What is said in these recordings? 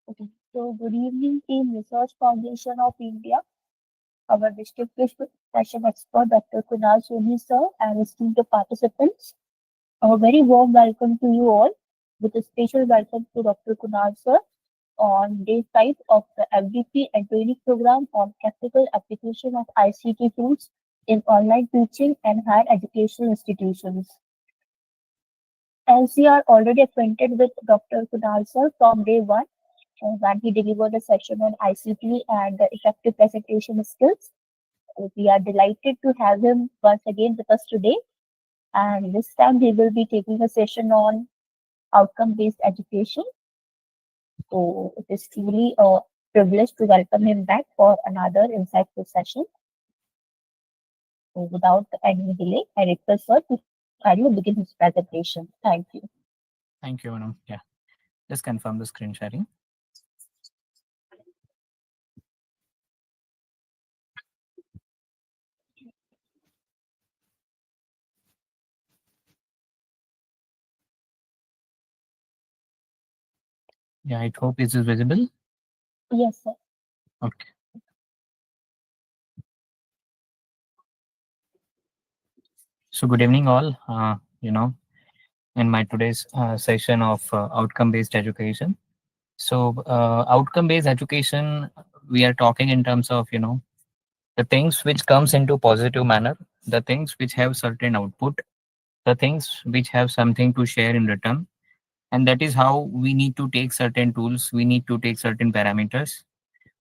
Okay. So, good evening, Team Research Foundation of India. Our distinguished session expert, Dr. Kunal Soni, sir, and esteemed participants. A very warm welcome to you all, with a special welcome to Dr. Kunal, sir, on day 5 of the FDP and training program on practical application of ICT tools in online teaching and higher education institutions. As we are already acquainted with Dr. Kunal, sir, from day 1, when he delivered a session on ICT and effective presentation skills. We are delighted to have him once again with us today. And this time he will be taking a session on outcome based education. So it is truly a privilege to welcome him back for another insightful session. So without any delay, I request sir to kindly begin his presentation. Thank you. Thank you, Anam. Yeah, just confirm the screen sharing. Yeah, I hope it is visible. Yes, sir. Okay. So good evening, all. In my today's session of outcome-based education. So outcome-based education, we are talking in terms of the things which comes into positive manner, the things which have certain output, the things which have something to share in return, and that is how we need to take certain tools, we need to take certain parameters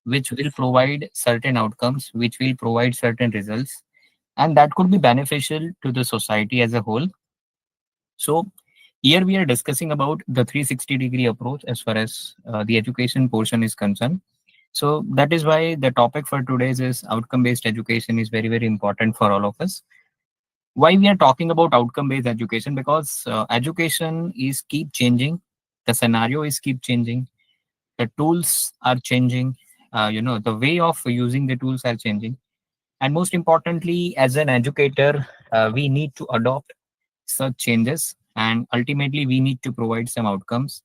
which will provide certain outcomes, which will provide certain results, and that could be beneficial to the society as a whole. So here we are discussing about the 360-degree approach as far as the education portion is concerned. So that is why the topic for today's is outcome-based education is very, very important for all of us. Why we are talking about outcome-based education? Because education is keep changing, the scenario is keep changing, the tools are changing, the way of using the tools are changing, and most importantly, as an educator, we need to adopt such changes, and ultimately we need to provide some outcomes,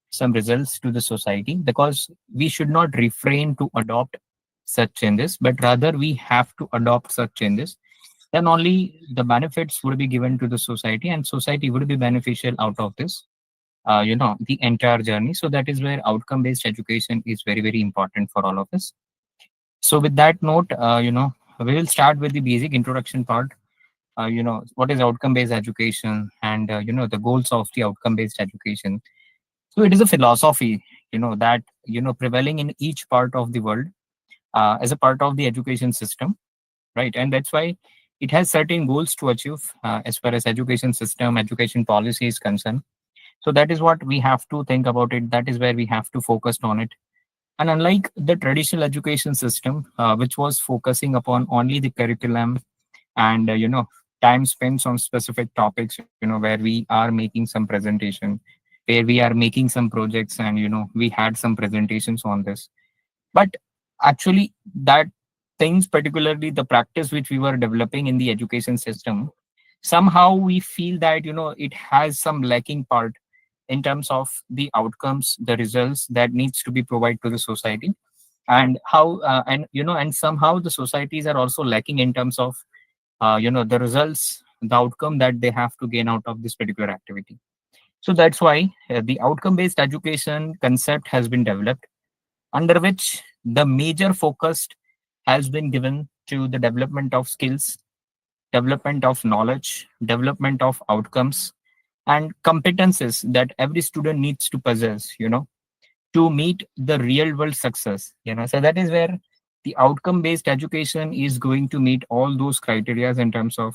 some results to the society, because we should not refrain to adopt such changes, but rather we have to adopt such changes. Then only the benefits would be given to the society, and society would be beneficial out of this, the entire journey. So that is where outcome based education is very, very important for all of us. So with that note, we will start with the basic introduction part. What is outcome based education, and the goals of the outcome based education. So it is a philosophy, that prevailing in each part of the world, as a part of the education system, right? And that's why it has certain goals to achieve, as far as education system, education policy is concerned. So that is what we have to think about it, that is where we have to focus on it. And unlike the traditional education system, which was focusing upon only the curriculum and time spent on specific topics, where we are making some presentation, where we are making some projects, and we had some presentations on this. But actually, that things, particularly the practice which we were developing in the education system, somehow we feel that it has some lacking part in terms of the outcomes, the results that needs to be provided to the society, and how and somehow the societies are also lacking in terms of the results, the outcome that they have to gain out of this particular activity. So that's why the outcome based education concept has been developed, under which the major focus has been given to the development of skills, development of knowledge, development of outcomes, and competences that every student needs to possess, to meet the real world success. So that is where the outcome based education is going to meet all those criteria in terms of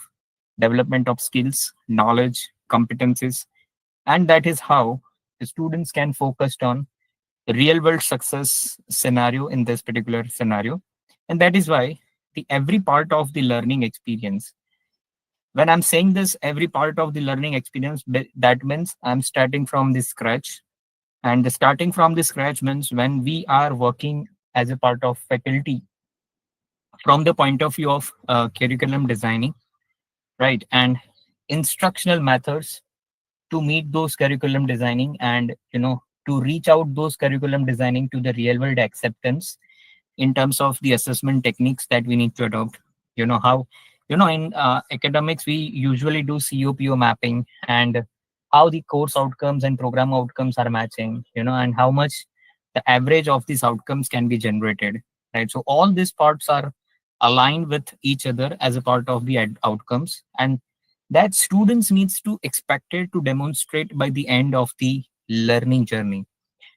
development of skills, knowledge, competencies, and that is how the students can focus on real world success scenario in this particular scenario. And that is why the every part of the learning experience, when I'm saying this, every part of the learning experience, that means I'm starting from the scratch. And the starting from the scratch means when we are working as a part of faculty from the point of view of curriculum designing, right, and instructional methods to meet those curriculum designing, and to reach out those curriculum designing to the real world acceptance in terms of the assessment techniques that we need to adopt. How, in academics, we usually do COPO mapping, and how the course outcomes and program outcomes are matching, and how much the average of these outcomes can be generated, right? So all these parts are aligned with each other as a part of the outcomes, and that students needs to expected to demonstrate by the end of the learning journey.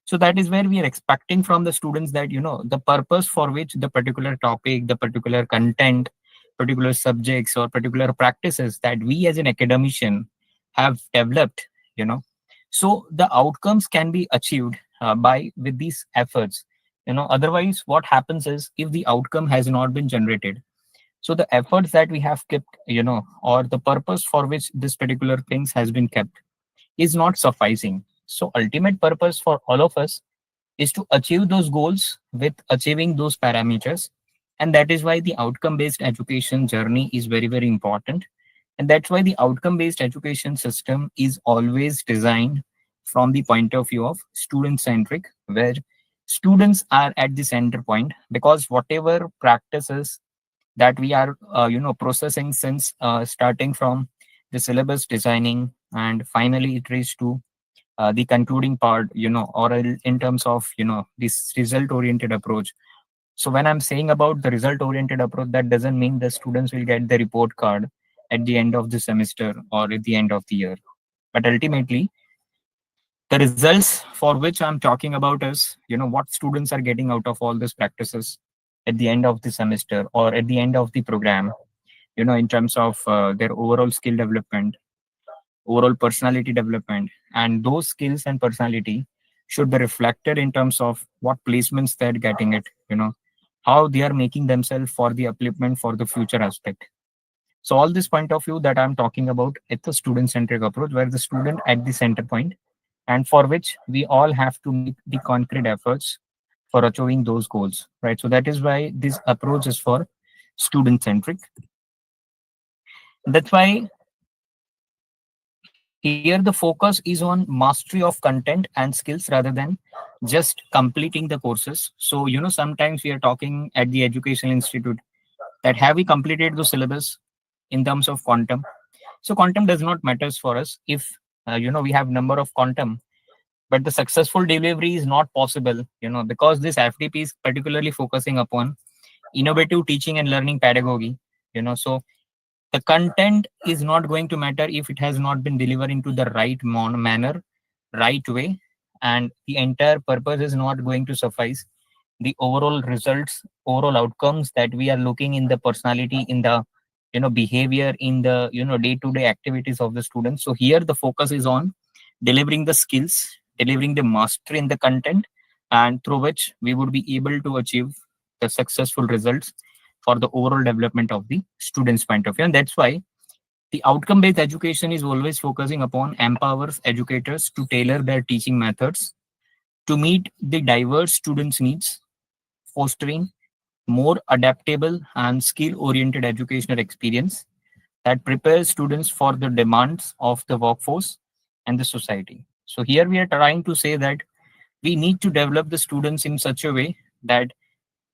So that is where we are expecting from the students that the purpose for which the particular topic, the particular content, particular subjects or particular practices that we as an academician have developed, you know so the outcomes can be achieved by with these efforts. Otherwise what happens is, if the outcome has not been generated, so the efforts that we have kept, or the purpose for which this particular things has been kept, is not sufficing. So ultimate purpose for all of us is to achieve those goals with achieving those parameters. And that is why the outcome based education journey is very, very important. And that's why the outcome based education system is always designed from the point of view of student centric, where students are at the center point, because whatever practices that we are processing since starting from the syllabus designing, and finally it reaches to the concluding part, or in terms of this result oriented approach. So when I'm saying about the result oriented approach, that doesn't mean the students will get the report card at the end of the semester or at the end of the year, but ultimately the results for which I'm talking about is, what students are getting out of all these practices at the end of the semester or at the end of the program, in terms of their overall skill development, overall personality development, and those skills and personality should be reflected in terms of what placements they're getting it, how they are making themselves for the upliftment for the future aspect. So all this point of view that I'm talking about, it's a student centric approach where the student at the center point, and for which we all have to make the concrete efforts for achieving those goals, right? So that is why this approach is for student centric. That's why here the focus is on mastery of content and skills rather than just completing the courses. So, sometimes we are talking at the educational institute that have we completed the syllabus in terms of quantum. So quantum does not matters for us if we have number of quantum, but the successful delivery is not possible, because this FDP is particularly focusing upon innovative teaching and learning pedagogy. So the content is not going to matter if it has not been delivered into the right manner, right way, and the entire purpose is not going to suffice the overall results, overall outcomes that we are looking in the personality, in the behavior, in the day-to-day activities of the students. So here the focus is on delivering the skills, delivering the mastery in the content, and through which we would be able to achieve the successful results for the overall development of the students point of view. And that's why the outcome based education is always focusing upon empowers educators to tailor their teaching methods to meet the diverse students needs, fostering more adaptable and skill oriented educational experience that prepares students for the demands of the workforce and the society. So here we are trying to say that we need to develop the students in such a way that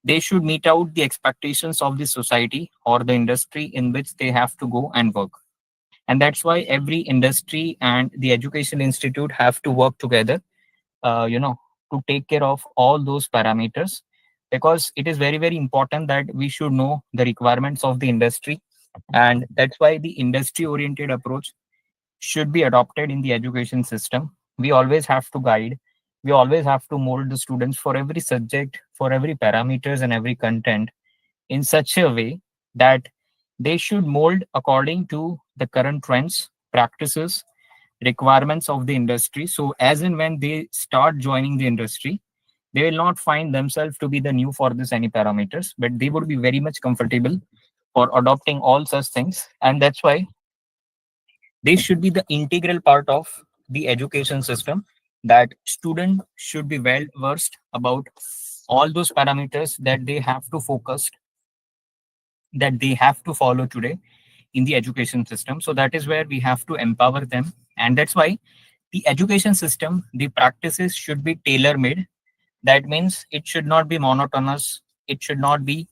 they should meet out the expectations of the society or the industry in which they have to go and work. And that's why every industry and the education institute have to work together, uh, you know, to take care of all those parameters, because it is very, very important that we should know the requirements of the industry. And that's why the industry oriented approach should be adopted in the education system. We always have to guide, we always have to mold the students for every subject, for every parameters and every content in such a way that they should mold according to the current trends, practices, requirements of the industry. So as and when they start joining the industry, they will not find themselves to be the new for this any parameters, but they would be very much comfortable for adopting all such things. And that's why they should be the integral part of the education system, that student should be well versed about all those parameters that they have to focus, that they have to follow today in the education system. So that is where we have to empower them. And that's why The education system, the practices should be tailor made. That means it should not be monotonous. It should not be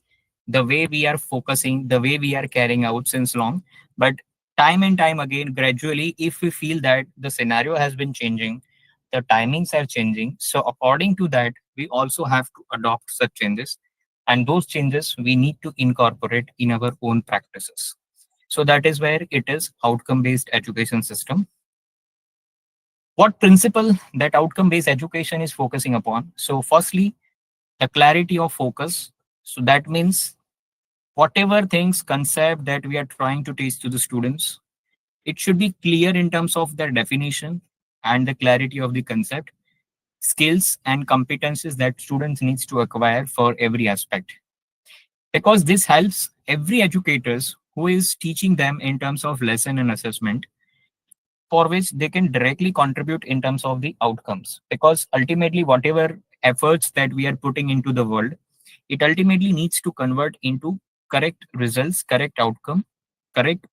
the way we are focusing, the way we are carrying out since long. But time and time again, gradually, if we feel that the scenario has been changing, the timings are changing. So, according to that, we also have to adopt such changes. And those changes we need to incorporate in our own practices. So, that is where it is outcome based education system. What principle that outcome based education is focusing upon? So, firstly, the clarity of focus. So that means whatever things, concept that we are trying to teach to the students, it should be clear in terms of their definition and the clarity of the concept, skills and competencies that students needs to acquire for every aspect. Because this helps every educators who is teaching them in terms of lesson and assessment, for which they can directly contribute in terms of the outcomes. Because ultimately, whatever efforts that we are putting into the world, it ultimately needs to convert into correct results, correct outcome, correct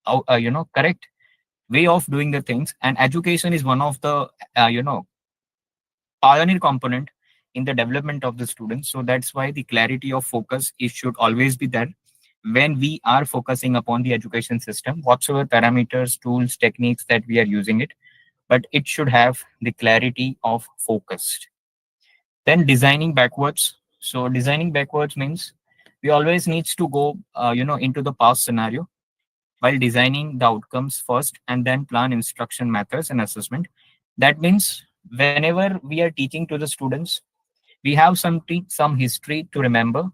way of doing the things. And education is one of the pioneer component in the development of the students. So that's why the clarity of focus is should always be there when we are focusing upon the education system, whatsoever parameters, tools, techniques that we are using it, but it should have the clarity of focus. Then designing backwards. So designing backwards means we always needs to go, into the past scenario while designing the outcomes first, and then plan instruction methods and assessment. That means whenever we are teaching to the students, we have some history to remember.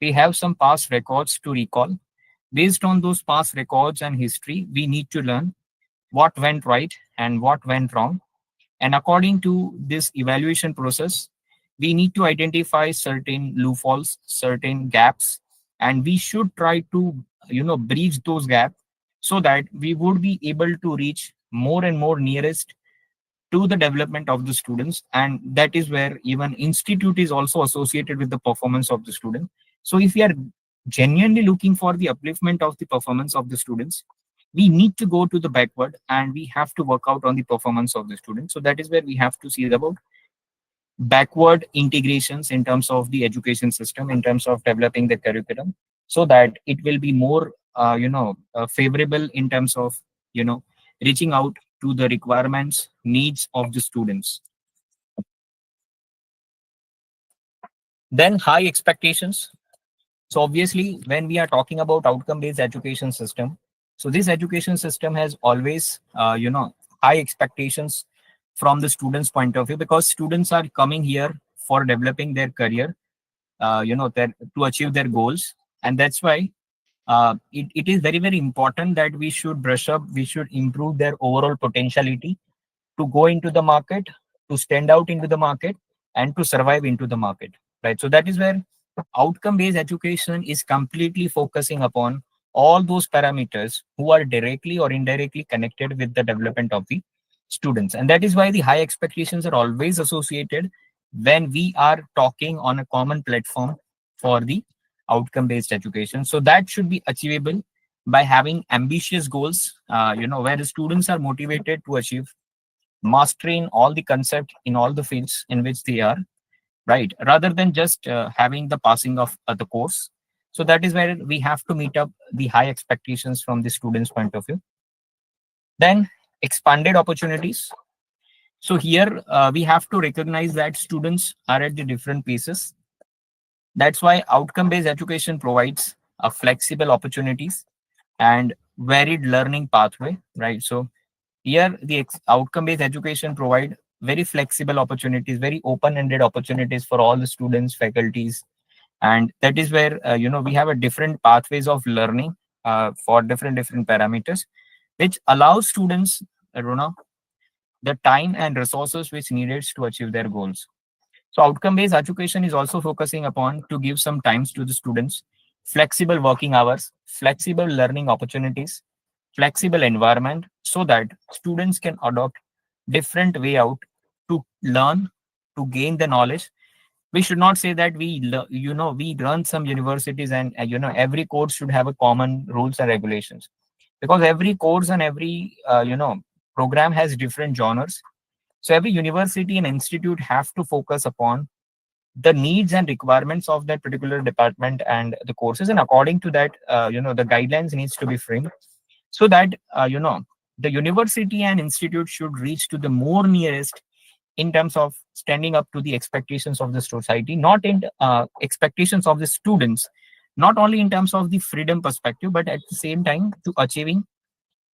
We have some past records to recall. Based on those past records and history, we need to learn what went right and what went wrong. And according to this evaluation process, we need to identify certain loopholes, certain gaps, and we should try to, bridge those gaps so that we would be able to reach more and more nearest to the development of the students. And that is where even institute is also associated with the performance of the student. So if we are genuinely looking for the upliftment of the performance of the students, we need to go to the backward and we have to work out on the performance of the students. So that is where we have to see about backward integrations in terms of the education system, in terms of developing the curriculum, so that it will be more favorable in terms of reaching out to the requirements, needs of the students. Then high expectations. So obviously, when we are talking about outcome-based education system, so this education system has always, high expectations from the students' point of view, because students are coming here for developing their career, to achieve their goals, and that's why it is very very important that we should brush up, we should improve their overall potentiality to go into the market, to stand out into the market, and to survive into the market, right? So that is where outcome based education is completely focusing upon all those parameters who are directly or indirectly connected with the development of the students. And that is why the high expectations are always associated when we are talking on a common platform for the outcome based education. So that should be achievable by having ambitious goals, where the students are motivated to achieve mastery in all the concept in all the fields in which they are, right, rather than just having the passing of the course. So that is where we have to meet up the high expectations from the students point of view. Then expanded opportunities. So here we have to recognize that students are at the different paces. That's why outcome based education provides a flexible opportunities and varied learning pathway, right? So here the outcome based education provide very flexible opportunities, very open ended opportunities for all the students, faculties. And that is where we have a different pathways of learning for different parameters, which allows students, Runa, the time and resources which needed to achieve their goals. So outcome based education is also focusing upon to give some times to the students, flexible working hours, flexible learning opportunities, flexible environment, so that students can adopt different way out to learn, to gain the knowledge. We should not say that we run some universities and every course should have a common rules and regulations, because every course and every program has different genres, So every university and institute have to focus upon the needs and requirements of that particular department and the courses, and according to that, the guidelines needs to be framed, so that the university and institute should reach to the more nearest in terms of standing up to the expectations of the society, not in expectations of the students, not only in terms of the freedom perspective, but at the same time to achieving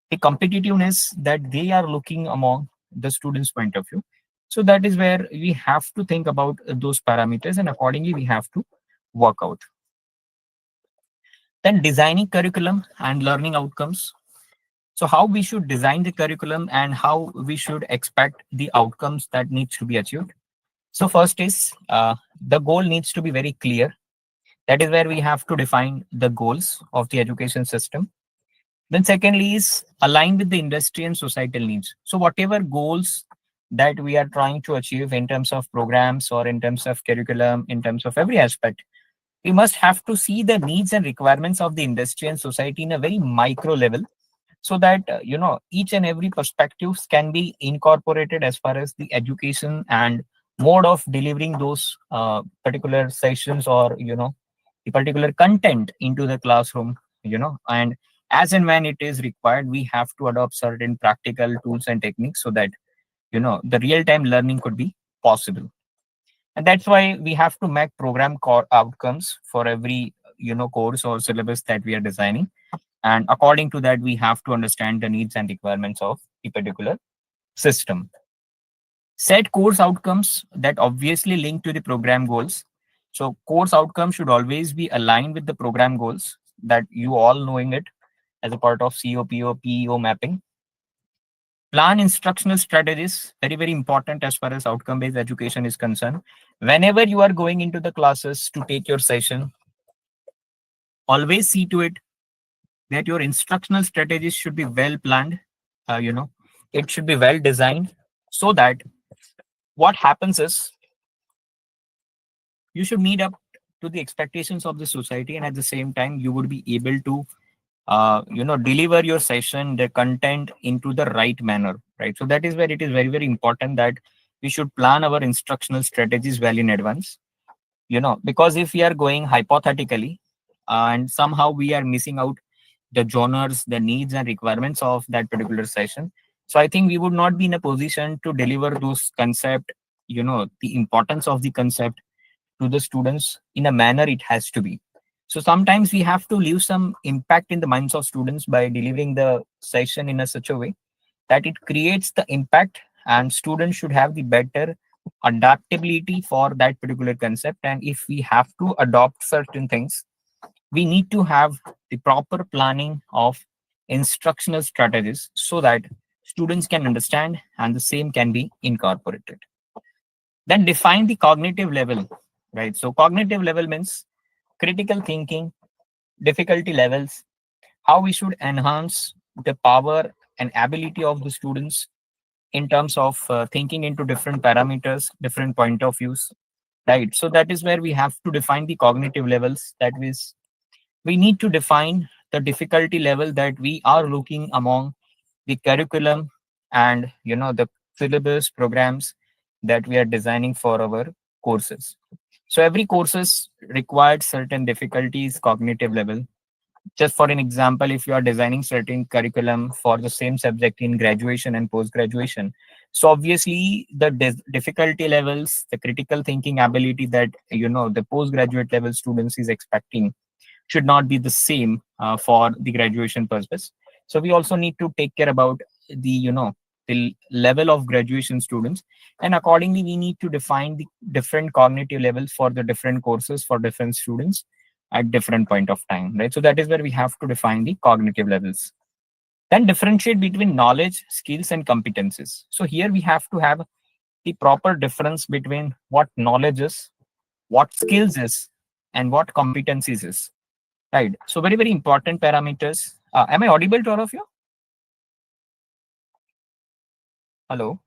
the competitiveness that they are looking among the students' point of view. So that is where we have to think about those parameters, and accordingly we have to work out. Then designing curriculum and learning outcomes. So how we should design the curriculum and how we should expect the outcomes that needs to be achieved. So first is the goal needs to be very clear. That is where we have to define the goals of the education system. Then secondly is align with the industry and societal needs. So whatever goals that we are trying to achieve in terms of programs or in terms of curriculum, in terms of every aspect, we must have to see the needs and requirements of the industry and society in a very micro level, so that each and every perspectives can be incorporated as far as the education and mode of delivering those particular sessions, or the particular content into the classroom, and as and when it is required, we have to adopt certain practical tools and techniques, so that the real time learning could be possible. And that's why we have to make program core outcomes for every course or syllabus that we are designing, and according to that we have to understand the needs and requirements of the particular system. Set course outcomes that obviously link to the program goals. So course outcomes should always be aligned with the program goals, that you all knowing it as a part of COPO PEO mapping. Plan instructional strategies, very very important as far as outcome based education is concerned. Whenever you are going into the classes to take your session, always see to it that your instructional strategies should be well planned. It should be well designed, so that what happens is you should meet up to the expectations of the society, and at the same time you would be able to deliver your session, the content into the right manner, right? So that is where it is very very important that we should plan our instructional strategies well in advance, because if we are going hypothetically and somehow we are missing out the genres, the needs and requirements of that particular session, so I think we would not be in a position to deliver those concept, the importance of the concept to the students in a manner it has to be. So sometimes we have to leave some impact in the minds of students by delivering the session in a such a way that it creates the impact, and students should have the better adaptability for that particular concept. And if we have to adopt certain things, we need to have the proper planning of instructional strategies, so that students can understand and the same can be incorporated. Then define the cognitive level, right? So cognitive level means critical thinking, difficulty levels, how we should enhance the power and ability of the students in terms of thinking into different parameters, different point of views, right? So that is where we have to define the cognitive levels. That is, we need to define the difficulty level that we are looking among the curriculum and the syllabus programs that we are designing for our courses. So every courses required certain difficulties cognitive level. Just for an example, if you are designing certain curriculum for the same subject in graduation and post graduation, so obviously the difficulty levels, the critical thinking ability that the postgraduate level students is expecting should not be the same for the graduation purpose. So we also need to take care about the the level of graduation students, and accordingly we need to define the different cognitive levels for the different courses for different students at different point of time, right? So that is where we have to define the cognitive levels. Then differentiate between knowledge, skills and competencies. So here we have to have the proper difference between what knowledge is, what skills is, and what competencies is. Right. So very, very important parameters. Am I audible to all of you? Hello.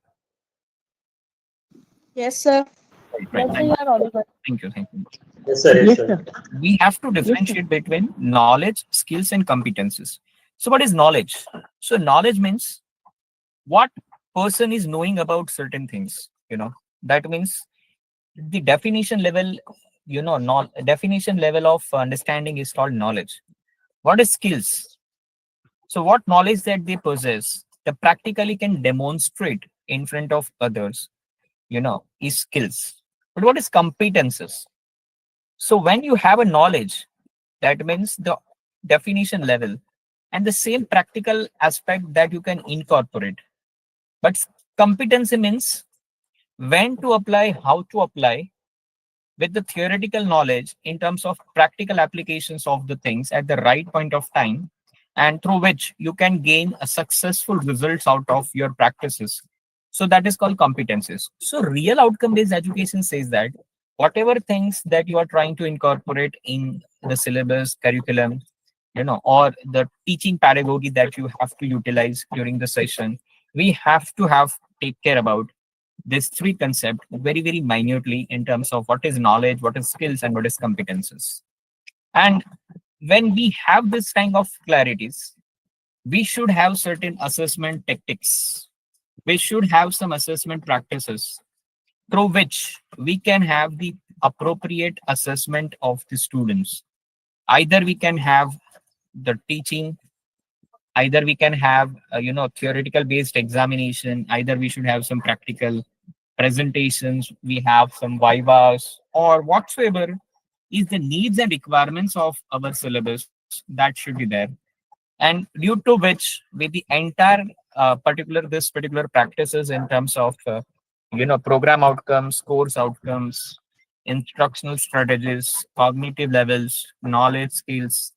Yes, sir. Right, right. Yes, sir, Thank you you. are audible. Thank you. Thank you. Yes, sir. Yes, Yes, sir. sir. We have to Yes, sir. differentiate between knowledge, skills, and competencies. So what is knowledge? So knowledge means what person is knowing about certain things, that means the definition level, not definition level of understanding is called knowledge. What is skills? So what knowledge that they possess, they practically can demonstrate in front of others, is skills. But what is competences? So when you have a knowledge, that means the definition level and the same practical aspect that you can incorporate. But competency means when to apply, how to apply, with the theoretical knowledge in terms of practical applications of the things at the right point of time, and through which you can gain a successful results out of your practices. So that is called competencies. So real outcome based education says that whatever things that you are trying to incorporate in the syllabus curriculum, or the teaching pedagogy that you have to utilize during the session, we have to have take care about these three concepts very, very minutely in terms of what is knowledge, what is skills, and what is competences. And when we have this kind of clarities, we should have certain assessment tactics. We should have some assessment practices through which we can have the appropriate assessment of the students. Either we can have the teaching, either we can have theoretical based examination, either we should have some practical presentations, we have some vivas, or whatsoever is the needs and requirements of our syllabus that should be there. And due to which, with the entire this particular practices in terms of program outcomes, course outcomes, instructional strategies, cognitive levels, knowledge, skills,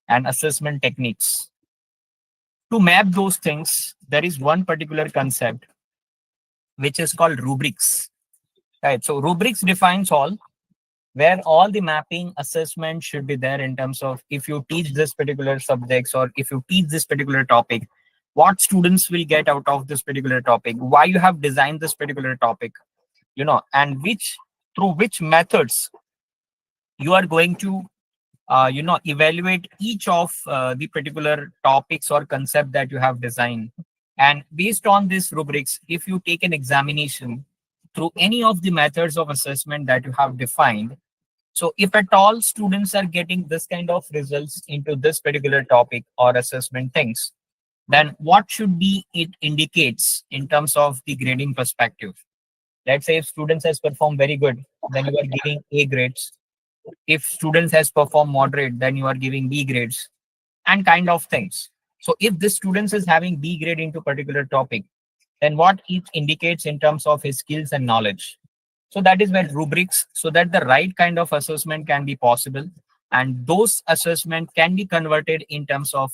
and assessment techniques. To map those things, there is one particular concept which is called rubrics. Right. So rubrics defines all, where all the mapping assessment should be there in terms of if you teach this particular subjects or if you teach this particular topic, what students will get out of this particular topic, why you have designed this particular topic, and which through which methods you are going to evaluate each of the particular topics or concept that you have designed. And based on these rubrics, if you take an examination through any of the methods of assessment that you have defined, so if at all students are getting this kind of results into this particular topic or assessment things, then what should be it indicates in terms of the grading perspective. Let's say if students has performed very good, then you are giving A grades. If students has performed moderate, then you are giving B grades, and kind of things. So if this students is having B grade into particular topic, then what it indicates in terms of his skills and knowledge. So that is where rubrics, so that the right kind of assessment can be possible, and those assessment can be converted in terms of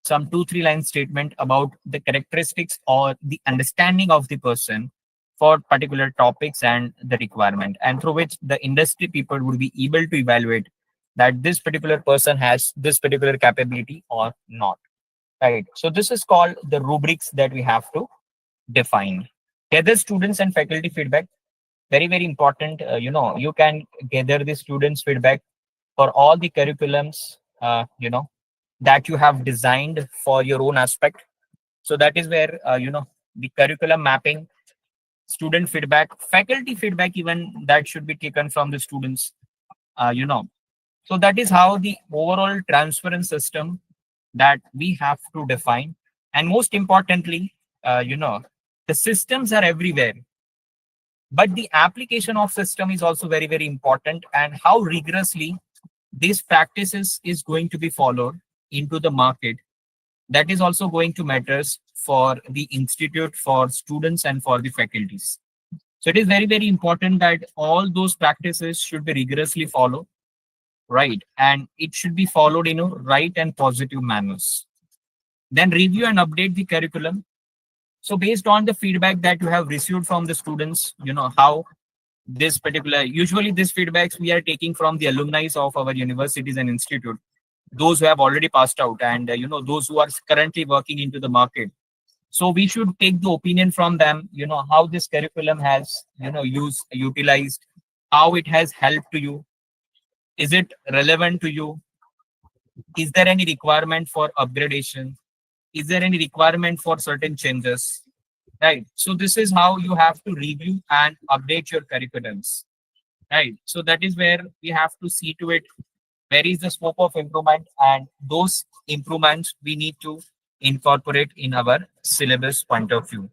some 2-3 line statement about the characteristics or the understanding of the person for particular topics and the requirement, and through which the industry people would be able to evaluate that this particular person has this particular capability or not. Right. So this is called the rubrics that we have to define. Gather students and faculty feedback. Very, very important. You can gather the students' feedback for all the curriculums, that you have designed for your own aspect. So that is where, the curriculum mapping, student feedback, faculty feedback, even that should be taken from the students, uh, you know. So that is how the overall transference system that we have to define. And most importantly, the systems are everywhere, but the application of system is also very, very important, and how rigorously these practices is going to be followed into the market, that is also going to matters for the institute, for students, and for the faculties. So it is very, very important that all those practices should be rigorously followed, right? And it should be followed in a right and positive manners. Then review and update the curriculum. So based on the feedback that you have received from the students, how this particular, usually these feedbacks we are taking from the alumni of our universities and institute, those who have already passed out, and those who are currently working into the market. So we should take the opinion from them, how this curriculum has, utilized, how it has helped to you. Is it relevant to you? Is there any requirement for upgradation? Is there any requirement for certain changes? right? So this is how you have to review and update your curriculums, right? So that is where we have to see to it where is the scope of improvement, and those improvements we need to incorporate in our syllabus point of view.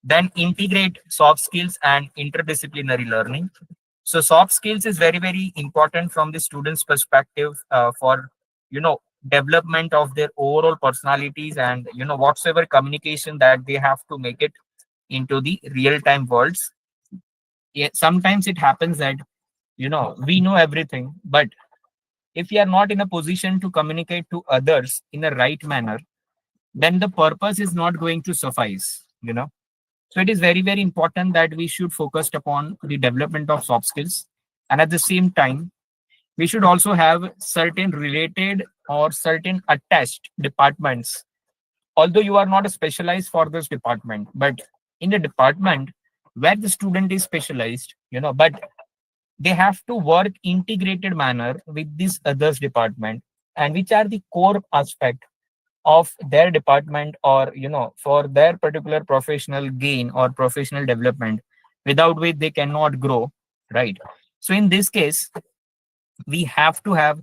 Then integrate soft skills and interdisciplinary learning. So soft skills is very very important from the students perspective, for you know development of their overall personalities, and whatsoever communication that they have to make it into the real time worlds. Yeah, sometimes it happens that we know everything, but if we are not in a position to communicate to others in the right manner, then the purpose is not going to suffice. So it is very very important that we should focus upon the development of soft skills, and at the same time we should also have certain related or certain attached departments, although you are not specialized for this department, but in the department where the student is specialized, but they have to work integrated manner with this others department, and which are the core aspect of their department, or for their particular professional gain or professional development, without which they cannot grow, right? So in this case we have to have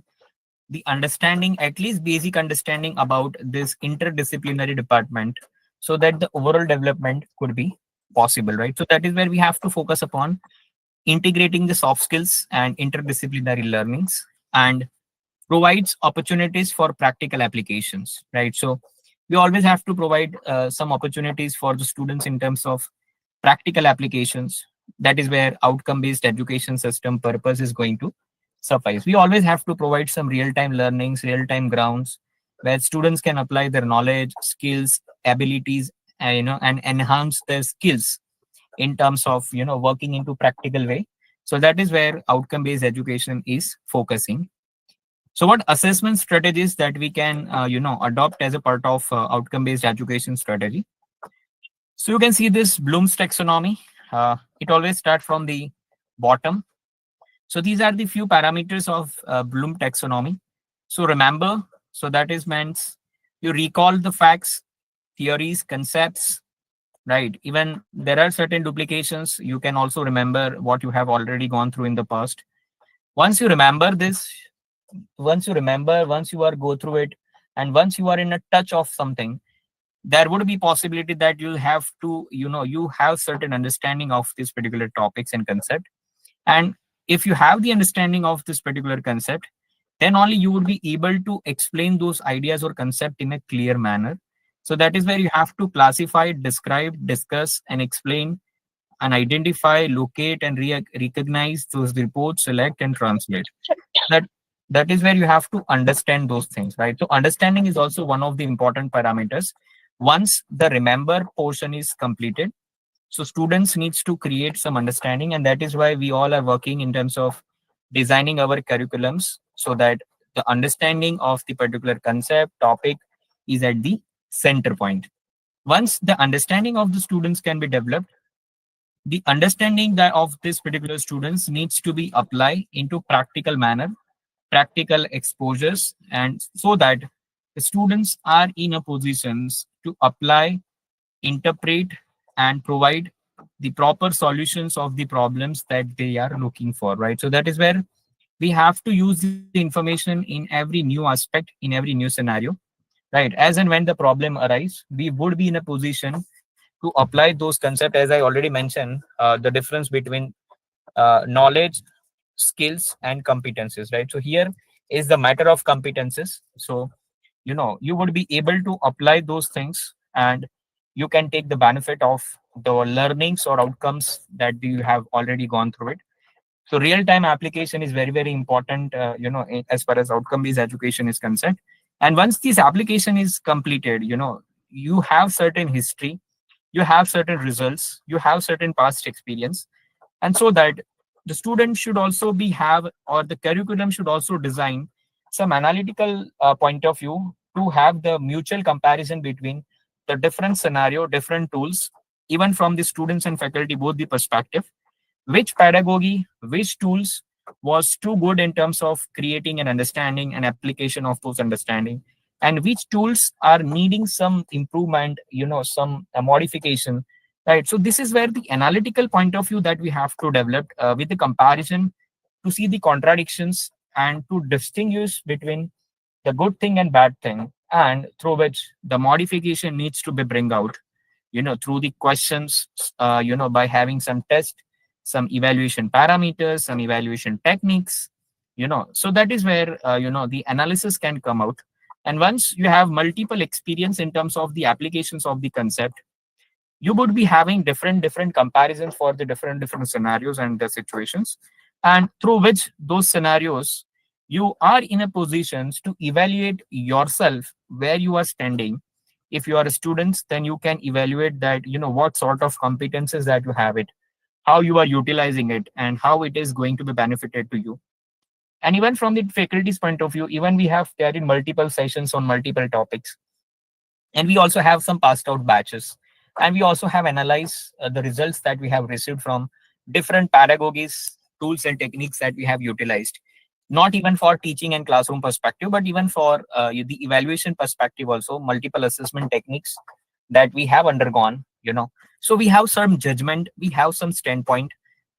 the understanding, at least basic understanding about this interdisciplinary department, so that the overall development could be possible, right? So that is where we have to focus upon integrating the soft skills and interdisciplinary learnings, and provides opportunities for practical applications, right? So we always have to provide some opportunities for the students in terms of practical applications. That is where outcome based education system purpose is going to suffice. We always have to provide some real time learnings, real time grounds, where students can apply their knowledge, skills, abilities, and enhance their skills in terms of working into practical way. So that is where outcome based education is focusing. So what assessment strategies that we can adopt as a part of outcome based education strategy? So you can see this Bloom's taxonomy. It always starts from the bottom. So these are the few parameters of Bloom taxonomy. So remember, so that is meant you recall the facts, theories, concepts, right? Even there are certain duplications. You can also remember what you have already gone through in the past. Once you remember this, once you are go through it, and once you are in a touch of something, there would be possibility that you'll have to, you have certain understanding of this particular topics and concept. And if you have the understanding of this particular concept, then only you would be able to explain those ideas or concept in a clear manner. So that is where you have to classify, describe, discuss, and explain, and identify, locate, and recognize those reports, select, and translate. That that is where you have to understand those things, right? So understanding is also one of the important parameters. Once the remember portion is completed, so students needs to create some understanding, and that is why we all are working in terms of designing our curriculums, so that the understanding of the particular concept topic is at the center point. Once the understanding of the students can be developed, the understanding that of this particular students needs to be applied into practical manner, practical exposures, and so that the students are in a positions to apply, interpret, and provide the proper solutions of the problems that they are looking for, right? So that is where we have to use the information in every new aspect, in every new scenario, right? As and when the problem arise, we would be in a position to apply those concepts. As I already mentioned, the difference between knowledge, skills, and competencies, right? So here is the matter of competencies. So you would be able to apply those things, and you can take the benefit of the learnings or outcomes that you have already gone through it. So real time application is very very important, as far as outcome based education is concerned. And once this application is completed, you have certain history, you have certain results, you have certain past experience, and so that the student should also be have, or the curriculum should also design some analytical point of view to have the mutual comparison between the different scenario, different tools, even from the students and faculty both the perspective, which pedagogy, which tools was too good in terms of creating an understanding and application of those understanding, and which tools are needing some improvement, some modification, right? So this is where the analytical point of view that we have to develop with the comparison to see the contradictions and to distinguish between the good thing and bad thing, and through which the modification needs to be bring out, through the questions, by having some test, some evaluation parameters, some evaluation techniques, so that is where the analysis can come out. And once you have multiple experience in terms of the applications of the concept, you would be having different comparisons for the different scenarios and the situations, and through which those scenarios you are in a position to evaluate yourself where you are standing. If you are a student, then you can evaluate that, what sort of competences that you have it, how you are utilizing it, and how it is going to be benefited to you. And even from the faculty's point of view, even we have carried multiple sessions on multiple topics, and we also have some passed out batches, and we also have analyzed the results that we have received from different pedagogies, tools and techniques that we have utilized, not even for teaching and classroom perspective, but even for the evaluation perspective also, multiple assessment techniques that we have undergone, so we have some judgment, we have some standpoint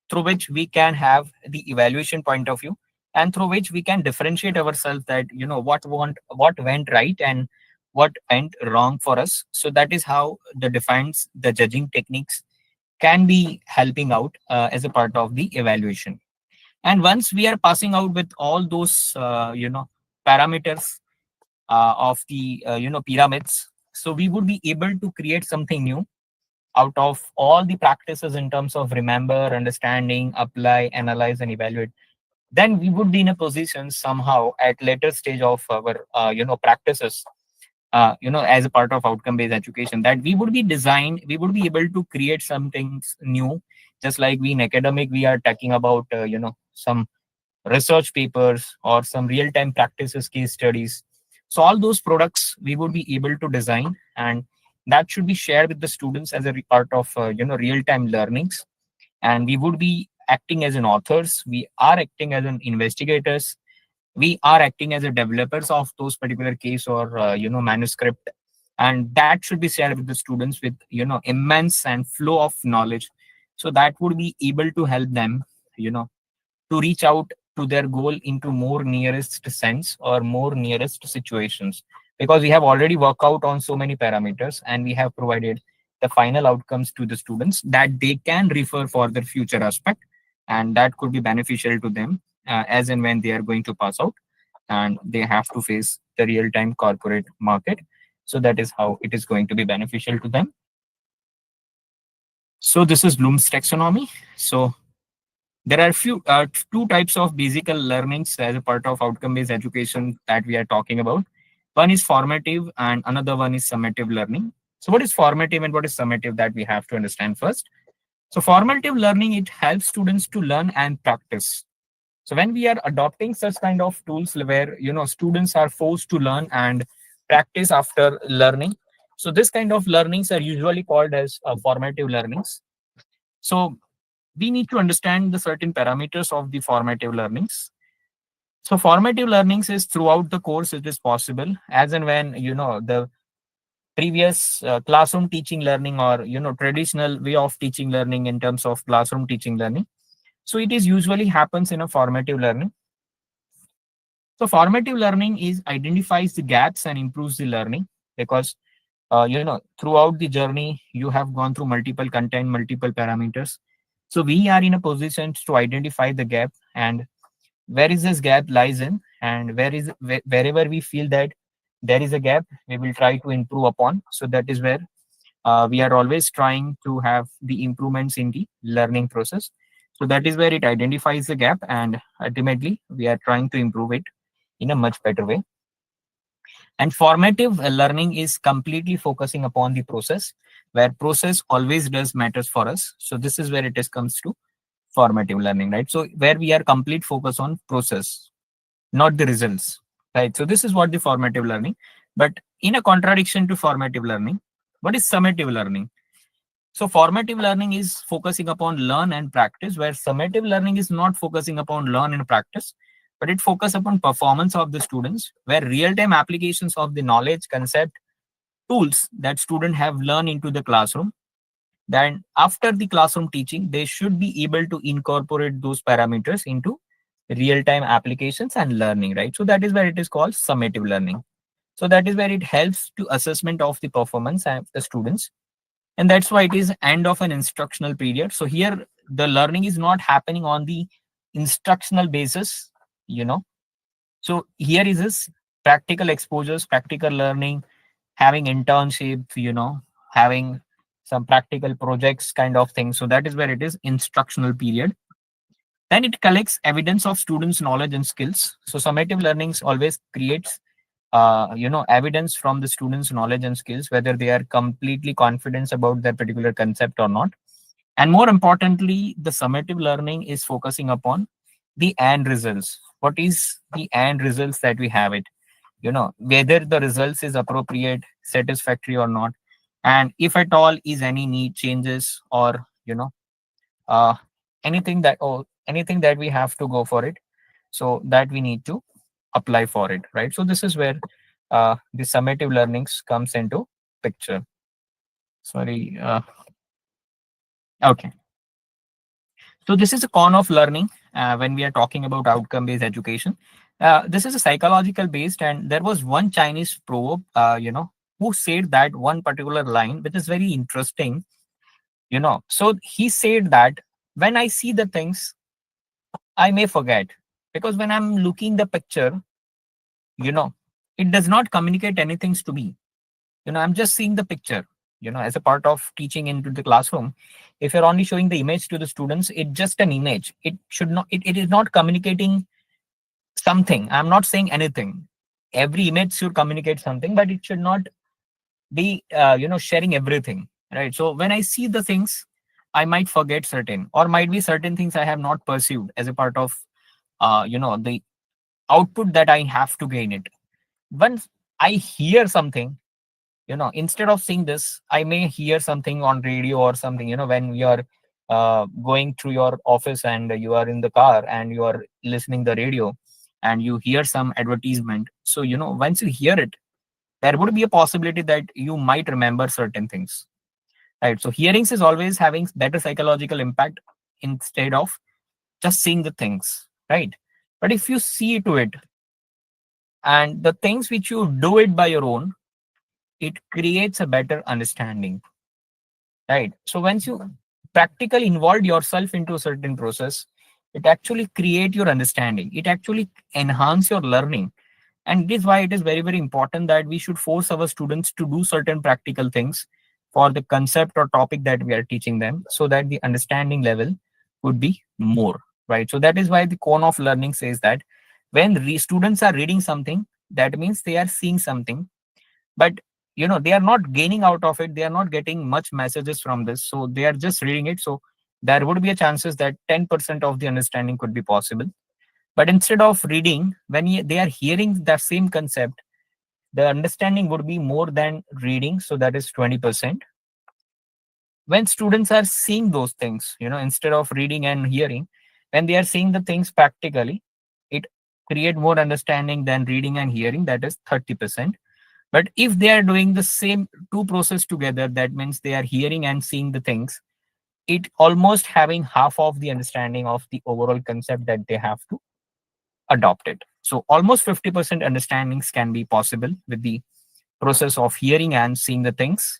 through which we can have the evaluation point of view, and through which we can differentiate ourselves that, what went right and what went wrong for us. So that is how the defines the judging techniques can be helping out as a part of the evaluation. And once we are passing out with all those parameters of the pyramids, so we would be able to create something new out of all the practices in terms of remember, understanding, apply, analyze, and evaluate. Then we would be in a position somehow at later stage of our practices, as a part of outcome based education, that we would be able to create some things new. Just like we in academic, we are talking about some research papers or some real time practices, case studies. So all those products we would be able to design, and that should be shared with the students as a part of real time learnings. And we would be acting as an authors, we are acting as an investigators, we are acting as a developers of those particular case or manuscript, and that should be shared with the students with immense and flow of knowledge, so that would be able to help them you know to reach out to their goal into more nearest sense or more nearest situations, because we have already worked out on so many parameters and we have provided the final outcomes to the students that they can refer for their future aspect, and that could be beneficial to them as and when they are going to pass out and they have to face the real time corporate market. So that is how it is going to be beneficial to them. So this is Bloom's taxonomy. So there are two types of basic learnings as a part of outcome-based education that we are talking about. One is formative and another one is summative learning. So what is formative and what is summative, that we have to understand first. So formative learning, it helps students to learn and practice. So when we are adopting such kind of tools where students are forced to learn and practice after learning, so this kind of learnings are usually called as formative learnings. So we need to understand the certain parameters of the formative learnings. So formative learnings is throughout the course it is possible, as and when the previous classroom teaching learning or traditional way of teaching learning in terms of classroom teaching learning. So it is usually happens in a formative learning. So formative learning is identifies the gaps and improves the learning, because throughout the journey you have gone through multiple content, multiple parameters. So we are in a position to identify the gap and where is this gap lies in, and wherever we feel that there is a gap, we will try to improve upon. So that is where we are always trying to have the improvements in the learning process. So that is where it identifies the gap, and ultimately we are trying to improve it in a much better way. And formative learning is completely focusing upon the process, where process always does matters for us. So this is where it is comes to formative learning, right? So where we are complete focus on process, not the results, right? So this is what the formative learning. But in a contradiction to formative learning, what is summative learning? So formative learning is focusing upon learn and practice, where summative learning is not focusing upon learn and practice, but it focus upon performance of the students, where real-time applications of the knowledge, concept, tools that students have learned into the classroom, then after the classroom teaching, they should be able to incorporate those parameters into real-time applications and learning, right? So that is where it is called summative learning. So that is where it helps to assessment of the performance of the students, and that's why it is end of an instructional period. So here the learning is not happening on the instructional basis, you know. So here is this practical exposures, practical learning, having internship, having some practical projects kind of thing. So that is where it is instructional period. Then it collects evidence of students' knowledge and skills. So summative learnings always creates evidence from the students' knowledge and skills, whether they are completely confident about their particular concept or not. And more importantly, the summative learning is focusing upon the end results. What is the end results that we have it? Whether the results is appropriate, satisfactory or not, and if at all is any need changes, or uh, anything that we have to go for it, so that we need to apply for it, right? So this is where the summative learnings comes into picture. Sorry. Okay. So this is a con of learning when we are talking about outcome based education. This is a psychological based, and there was one Chinese proverb, who said that one particular line, which is very interesting. So he said that when I see the things, I may forget, because when I'm looking the picture, you know, it does not communicate anything to me. I'm just seeing the picture. As a part of teaching into the classroom, if you're only showing the image to the students, it's just an image. It is not communicating something. I'm not saying anything. Every image should communicate something, but it should not be sharing everything, right? So when I see the things, I might forget certain, or might be certain things I have not pursued as a part of the output that I have to gain it. Once I hear something, instead of seeing this, I may hear something on radio or something, when you are going through your office and you are in the car and you are listening the radio and you hear some advertisement. So once you hear it, there would be a possibility that you might remember certain things, right? So hearings is always having better psychological impact instead of just seeing the things, right? But if you see to it, and the things which you do it by your own, it creates a better understanding, right? So once you practically involve yourself into a certain process, it actually create your understanding, it actually enhance your learning. And this is why it is very very important that we should force our students to do certain practical things for the concept or topic that we are teaching them, so that the understanding level would be more, right? So that is why the cone of learning says that when students are reading something, that means they are seeing something, but they are not gaining out of it, they are not getting much messages from this, so they are just reading it. So there would be a chances that 10% of the understanding could be possible. But instead of reading, when they are hearing that same concept, the understanding would be more than reading, so that is 20%. When students are seeing those things, instead of reading and hearing, when they are seeing the things practically, it create more understanding than reading and hearing, that is 30%. But if they are doing the same two process together, that means they are hearing and seeing the things, it almost having half of the understanding of the overall concept that they have to adopt it. So almost 50% understandings can be possible with the process of hearing and seeing the things.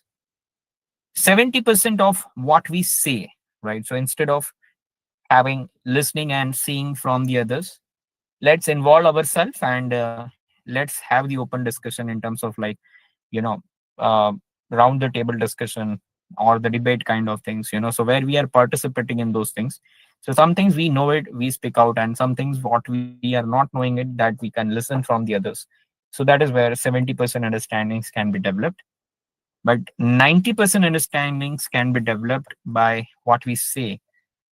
70% of what we say, right? So instead of having listening and seeing from the others, let's involve ourselves and let's have the open discussion in terms of like, you know, uh, round the table discussion or the debate kind of things, so where we are participating in those things. So some things we know it, we speak out, and some things what we are not knowing it, that we can listen from the others. So that is where 70% understandings can be developed. But 90% understandings can be developed by what we say.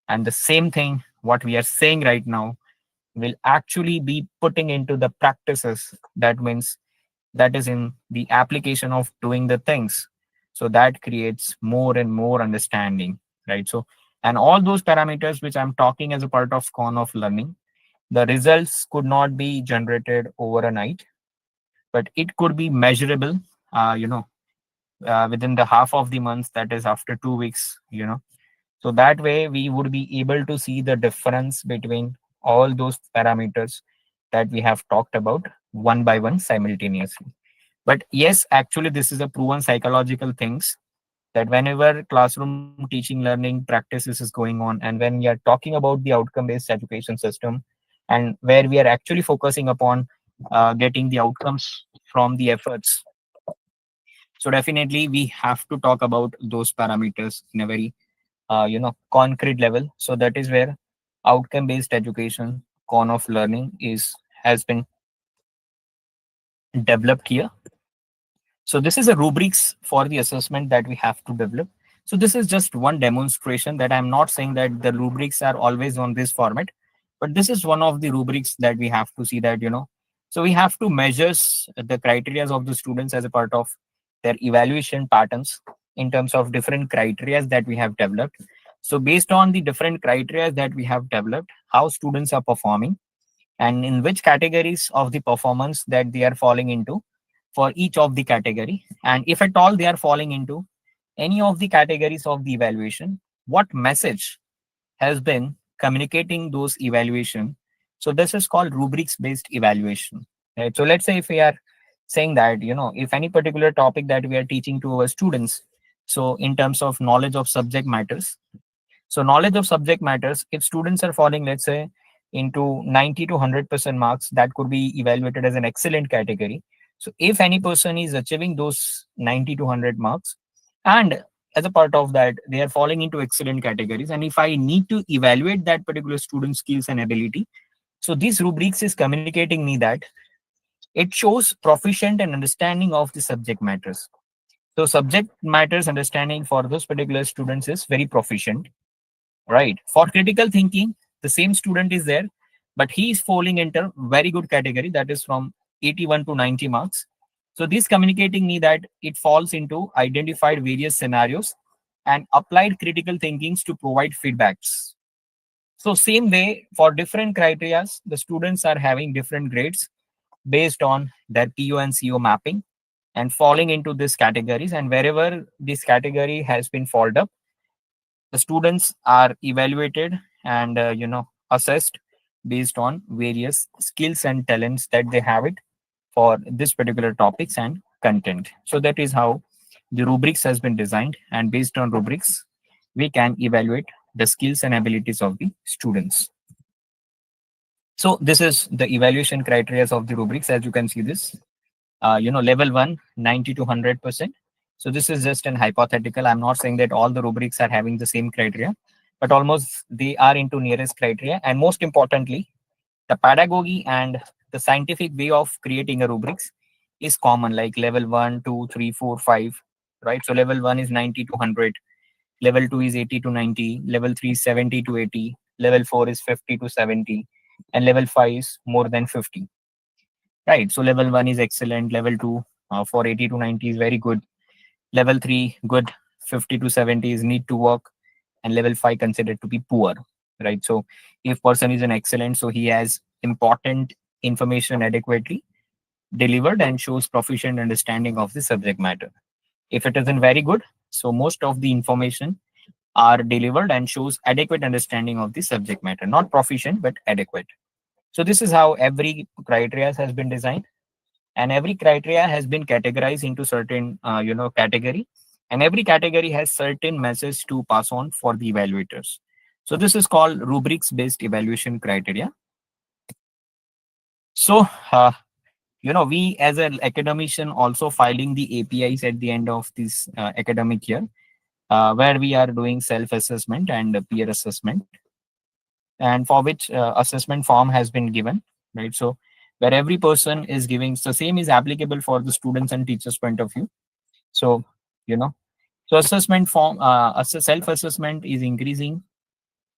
And the same thing, what we are saying right now, will actually be putting into the practices. That means that is in the application of doing the things. So that creates more and more understanding, right? So, and all those parameters which I'm talking as a part of con of learning, the results could not be generated over a night, but it could be measurable, uh, you know, within the half of the month, that is after 2 weeks, so that way we would be able to see the difference between all those parameters that we have talked about one by one simultaneously. But yes, actually this is a proven psychological things, that whenever classroom teaching learning practices is going on, and when we are talking about the outcome based education system, and where we are actually focusing upon getting the outcomes from the efforts, so definitely we have to talk about those parameters in a very concrete level. So that is where outcome based education con of learning is has been developed here. So this is a rubrics for the assessment that we have to develop. So this is just one demonstration, that I'm not saying that the rubrics are always on this format, but this is one of the rubrics that we have to see that, so we have to measure the criteria of the students as a part of their evaluation patterns in terms of different criteria that we have developed. So based on the different criteria that we have developed, how students are performing and in which categories of the performance that they are falling into for each of the category, and if at all they are falling into any of the categories of the evaluation, what message has been communicating those evaluation. So this is called rubrics based evaluation, right? So let's say if we are saying that, if any particular topic that we are teaching to our students, so in terms of knowledge of subject matters, so knowledge of subject matters, if students are falling, let's say, into 90 to 100% marks, that could be evaluated as an excellent category. So if any person is achieving those 90 to 100 marks, and as a part of that, they are falling into excellent categories, and if I need to evaluate that particular student skills and ability, so this rubrics is communicating me that it shows proficient and understanding of the subject matters. So subject matters understanding for those particular students is very proficient. Right. For critical thinking, the same student is there, but he is falling into very good category, that is from 81 to 90 marks. So this communicating me that it falls into identified various scenarios and applied critical thinkings to provide feedbacks. So same way for different criterias, the students are having different grades based on their PO and CO mapping and falling into these categories. And wherever this category has been followed up, the students are evaluated and assessed based on various skills and talents that they have it for this particular topics and content. So that is how the rubrics has been designed, and based on rubrics we can evaluate the skills and abilities of the students. So this is the evaluation criteria of the rubrics. As you can see this, level 1 90 to 100%. So this is just an hypothetical. I'm not saying that all the rubrics are having the same criteria, but almost they are into nearest criteria. And most importantly, the pedagogy and the scientific way of creating a rubrics is common, like level 1 2 3 4 5, right? So level 1 is 90 to 100, level 2 is 80 to 90, level 3 is 70 to 80, level 4 is 50 to 70, and level 5 is more than 50. Right. So level 1 is excellent. Level 2 for 80 to 90 is very good. Level 3 good. 50 to 70 is need to work, and level 5 considered to be poor. Right. So if person is an excellent, so he has important information adequately delivered and shows proficient understanding of the subject matter. If it isn't very good, so most of the information are delivered and shows adequate understanding of the subject matter, not proficient but adequate. So this is how every criteria has been designed, and every criteria has been categorized into certain category, and every category has certain message to pass on for the evaluators. So this is called rubrics based evaluation criteria. So we as an academician also filing the APIs at the end of this academic year, where we are doing self assessment and peer assessment, and for which assessment form has been given, right? So where every person is giving, so same is applicable for the students and teachers point of view. So you know so assessment form, self assessment is increasing,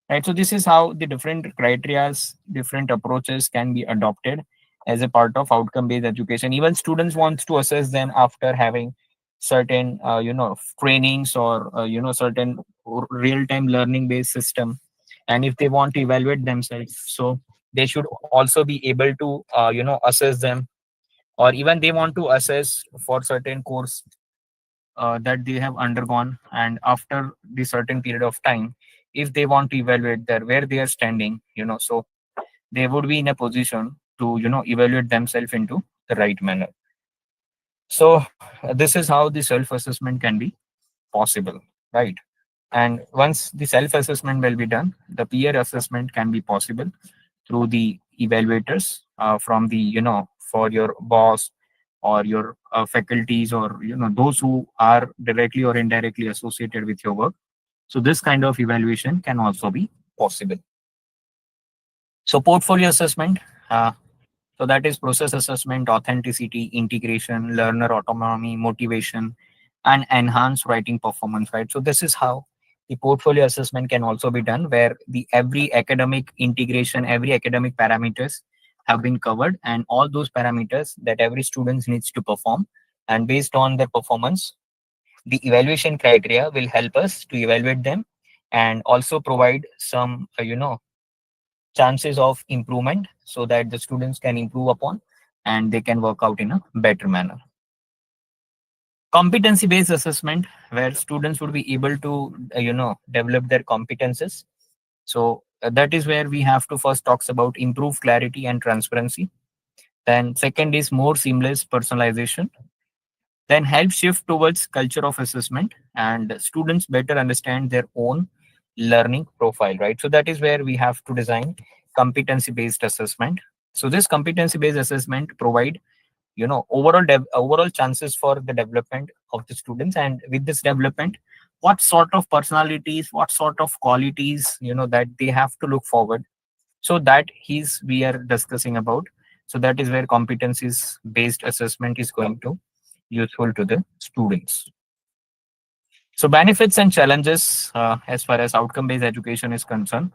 right? So this is how the different criterias, different approaches can be adopted as a part of outcome based education. Even students wants to assess them after having certain trainings, or certain real time learning based system. And if they want to evaluate themselves, so they should also be able to assess them, or even they want to assess for certain course, that they have undergone, and after the certain period of time, if they want to evaluate their where they are standing, so they would be in a position to evaluate themselves into the right manner. So this is how the self assessment can be possible, right? And once the self assessment will be done, the peer assessment can be possible through the evaluators, from the for your boss or your faculties, or those who are directly or indirectly associated with your work. So this kind of evaluation can also be possible. So portfolio assessment, uh, so that is process assessment, authenticity, integration, learner autonomy, motivation, and enhanced writing performance, right? So this is how the portfolio assessment can also be done, where the every academic integration, every academic parameters have been covered, and all those parameters that every student needs to perform. And based on their performance, the evaluation criteria will help us to evaluate them, and also provide some chances of improvement, so that the students can improve upon and they can work out in a better manner. Competency based assessment, where students would be able to develop their competences. So that is where we have to first talks about improved clarity and transparency. Then second is more seamless personalization. Then help shift towards culture of assessment, and students better understand their own learning profile, right? So that is where we have to design competency based assessment. So this competency based assessment provide overall chances for the development of the students, and with this development, what sort of personalities, what sort of qualities that they have to look forward. So that is we are discussing about. So that is where competencies based assessment is going to useful to the students. So benefits and challenges, as far as outcome based education is concerned.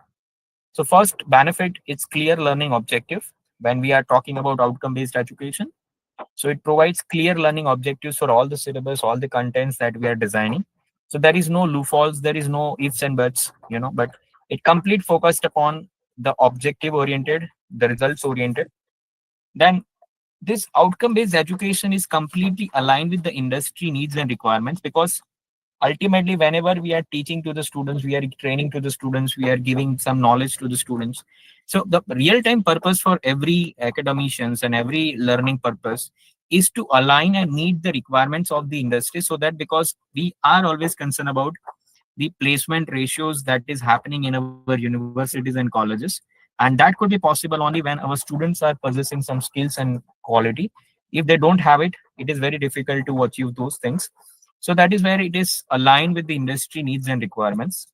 So first benefit, it's clear learning objective. When we are talking about outcome based education, so it provides clear learning objectives for all the syllabus, all the contents that we are designing. So there is no loopholes, there is no ifs and buts, but it complete focused upon the objective oriented, the results oriented. Then this outcome based education is completely aligned with the industry needs and requirements, because ultimately whenever we are teaching to the students, we are training to the students, we are giving some knowledge to the students. So the real time purpose for every academicians and every learning purpose is to align and meet the requirements of the industry, so that because we are always concerned about the placement ratios that is happening in our universities and colleges, and that could be possible only when our students are possessing some skills and quality. If they don't have it, it is very difficult to achieve those things. So that is where it is aligned with the industry needs and requirements.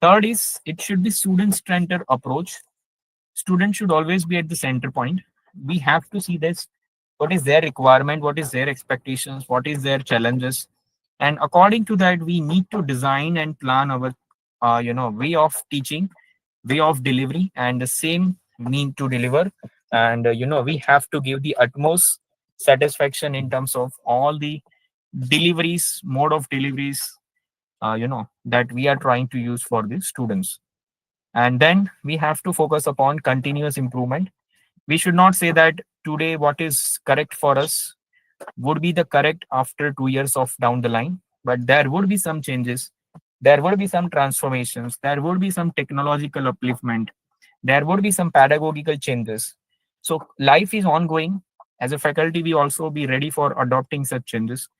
Third is it should be student-centered approach. Students should always be at the center point. We have to see this: what is their requirement, what is their expectations, what is their challenges, and according to that, we need to design and plan our way of teaching, way of delivery, and the same need to deliver. And we have to give the utmost satisfaction in terms of all the deliveries, mode of deliveries, that we are trying to use for the students. And then we have to focus upon continuous improvement. We should not say that today what is correct for us would be the correct after 2 years of down the line, but there would be some changes, there would be some transformations, there would be some technological upliftment, there would be some pedagogical changes. So life is ongoing. As a faculty, we also be ready for adopting such changes,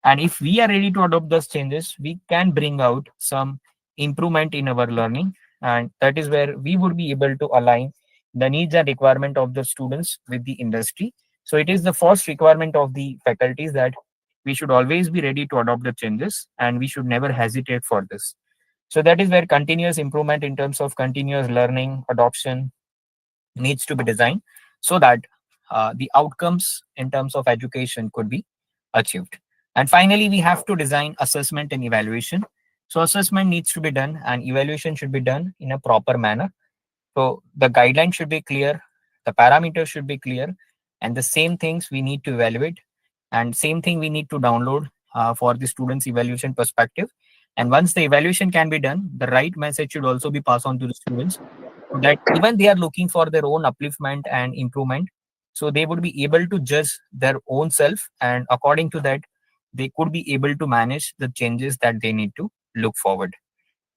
and if we are ready to adopt those changes, we can bring out some improvement in our learning. And that is where we would be able to align the needs and requirement of the students with the industry. So it is the first requirement of the faculties that we should always be ready to adopt the changes, and we should never hesitate for this. So that is where continuous improvement in terms of continuous learning adoption needs to be designed, so that the outcomes in terms of education could be achieved. And finally, we have to design assessment and evaluation. So assessment needs to be done and evaluation should be done in a proper manner. So the guideline should be clear, the parameters should be clear, and the same things we need to evaluate, and same thing we need to download for the students' evaluation perspective. And once the evaluation can be done, the right message should also be passed on to the students, so that even they are looking for their own upliftment and improvement, so they would be able to judge their own self, and according to that, they could be able to manage the changes that they need to look forward.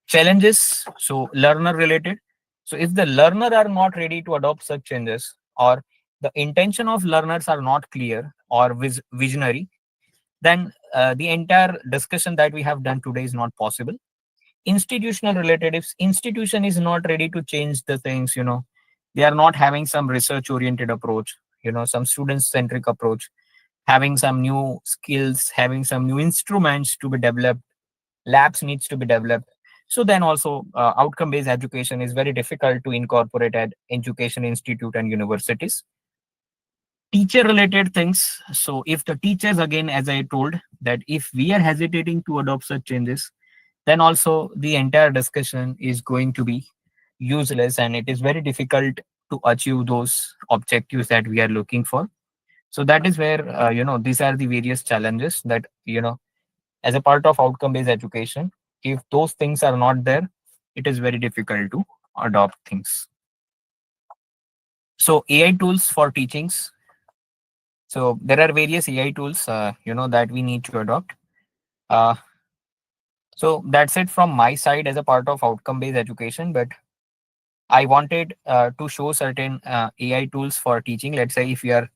Challenges, so learner related. So if the learner are not ready to adopt such changes, or the intention of learners are not clear or visionary, then the entire discussion that we have done today is not possible. Institutional related, if institution is not ready to change the things, they are not having some research oriented approach, some student centric approach, having some new skills, having some new instruments to be developed, labs needs to be developed. So then also outcome based education is very difficult to incorporate at education institute and universities. Teacher related things, so if the teachers, again as I told, that if we are hesitating to adopt such changes, then also the entire discussion is going to be useless, and it is very difficult to achieve those objectives that we are looking for. So that is where these are the various challenges that, as a part of outcome based education, if those things are not there, it is very difficult to adopt things. So AI tools for teachings. So there are various AI tools that we need to adopt. uh, so that's it from my side as a part of outcome based education, but I wanted to show certain AI tools for teaching. Let's say if you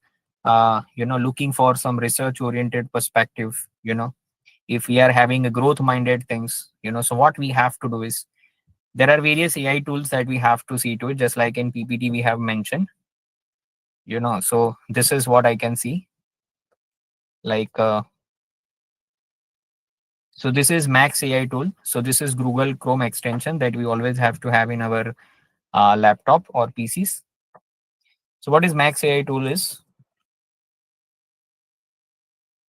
are looking for some research oriented perspective, if we are having a growth minded things, so what we have to do is, there are various AI tools that we have to see to it, just like in PPT we have mentioned. So this is what I can see. Like so this is Max AI tool. So this is Google Chrome extension that we always have to have in our laptop or PCs. So what is Max AI tool is?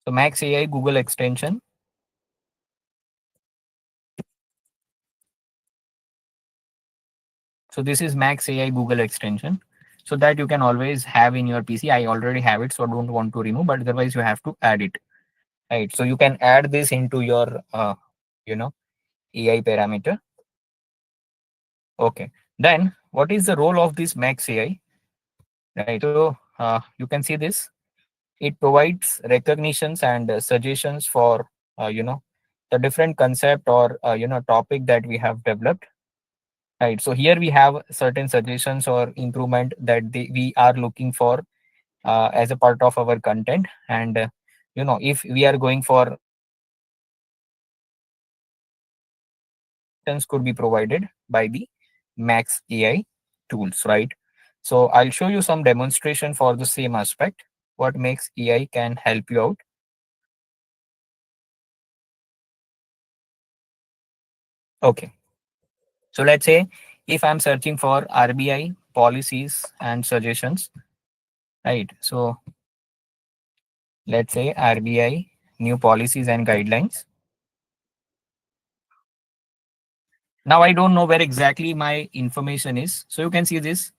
So Max AI Google extension. So this is Max AI Google extension. So that you can always have in your PC. I already have it, so I don't want to remove, but otherwise you have to add it. Right. So you can add this into your AI parameter. Okay. Then what is the role of this Max AI? Right. So you can see this. It provides recognitions and suggestions for the different concept or topic that we have developed. Right. So here we have certain suggestions or improvement that we are looking for as a part of our content. And if we are going for could be provided by the Max AI tools, right? So I'll show you some demonstration for the same aspect. What Max AI can help you out. Okay. So let's say if I'm searching for RBI policies and suggestions, right? So let's say RBI new policies and guidelines. Now I don't know where exactly my information is. So you can see this.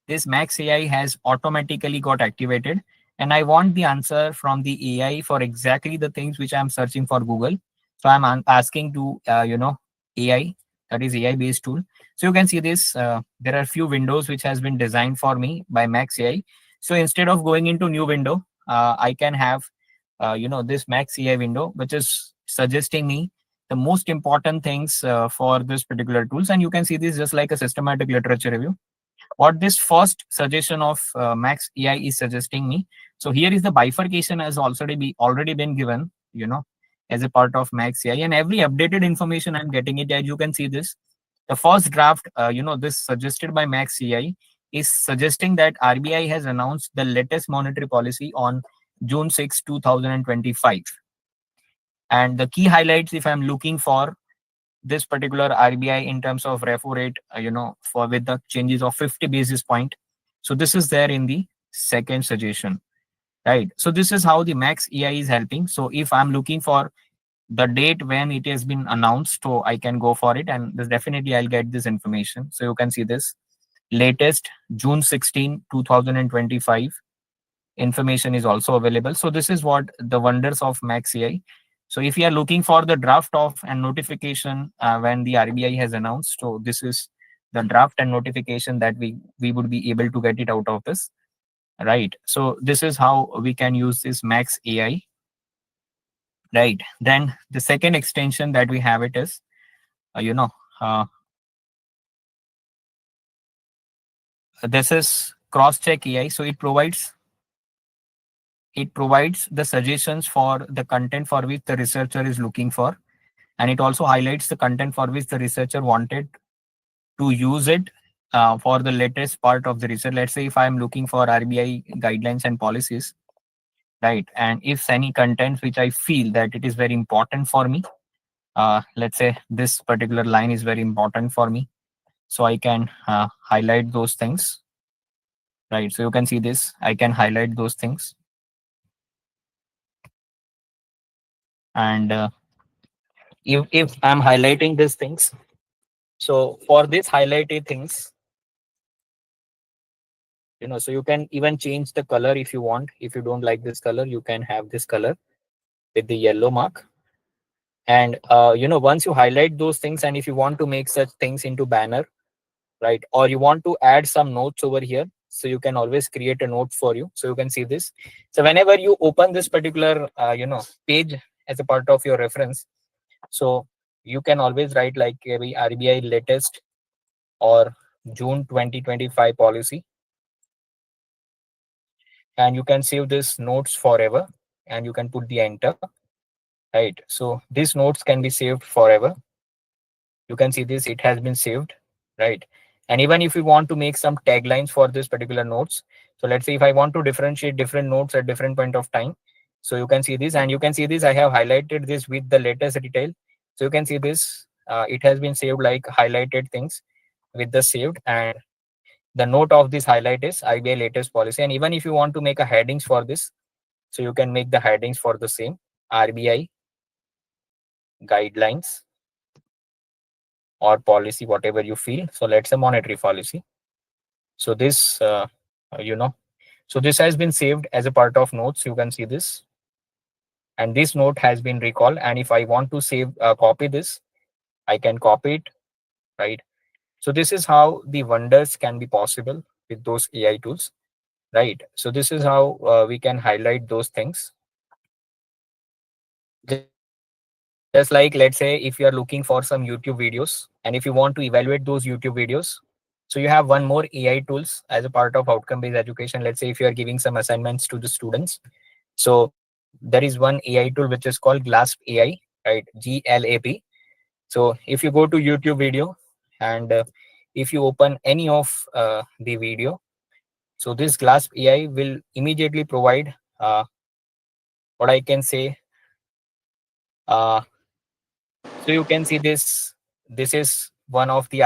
This Max AI has automatically got activated, and I want the answer from the AI for exactly the things which I'm searching for Google. So I'm asking to AI, that is AI based tool. So you can see this. There are few windows which has been designed for me by Max AI. So instead of going into new window, I can have this Max AI window, which is suggesting me the most important things for this particular tools. And you can see this just like a systematic literature review. What this first suggestion of Max AI is suggesting me. So here is the bifurcation has already been given, as a part of Max AI, and every updated information I'm getting it. As you can see this, the first draft, this suggested by Max AI is suggesting that RBI has announced the latest monetary policy on June 6, 2025. And the key highlights, if I'm looking for this particular RBI in terms of repo rate, for with the changes of 50 basis point. So this is there in the second suggestion, right? So this is how the Max AI is helping. So if I'm looking for the date when it has been announced, so I can go for it, and this definitely I'll get this information. So you can see this latest June 16, 2025 information is also available. So this is what the wonders of Max AI. So if you are looking for the draft of and notification when the RBI has announced, so this is the draft and notification that we would be able to get it out of this, right? So this is how we can use this Max AI, right? Then the second extension that we have it is, uh, you know, uh, this is cross-check AI. So it provides the suggestions for the content for which the researcher is looking for, and it also highlights the content for which the researcher wanted to use it for the latest part of the research. Let's say if I'm looking for RBI guidelines and policies, right? And if any content which I feel that it is very important for me, let's say this particular line is very important for me, so I can highlight those things, right? So you can see this, I can highlight those things, and if I'm highlighting these things, so for these highlighted things, so you can even change the color if you want. If you don't like this color, you can have this color with the yellow mark. And once you highlight those things, and if you want to make such things into banner, right, or you want to add some notes over here, so you can always create a note for you. So you can see this. So whenever you open this particular page as a part of your reference, so you can always write like RBI latest or June 2025 policy, and you can save this notes forever, and you can put the enter, right? So these notes can be saved forever. You can see this, it has been saved, right? And even if you want to make some taglines for this particular notes, so let's say if I want to differentiate different notes at different point of time, so you can see this, and you can see this, I have highlighted this with the latest detail. So you can see this, it has been saved like highlighted things with the saved, and the note of this highlight is IBI latest policy. And even if you want to make a headings for this, so you can make the headings for the same RBI guidelines or policy, whatever you feel. So let's say monetary policy. So this, you know, so this has been saved as a part of notes. You can see this, and this note has been recalled. And if I want to save, copy this, I can copy it, right? So this is how the wonders can be possible with those AI tools, right? So this is how we can highlight those things. Just like, let's say, if you are looking for some YouTube videos, and if you want to evaluate those YouTube videos, so you have one more AI tools as a part of outcome-based education. Let's say if you are giving some assignments to the students, so there is one AI tool which is called GLASP AI, right? GLAP. So if you go to YouTube video, and if you open any of the video, so this GLASP AI will immediately provide what I can say. Uh, so you can see this. This is one of the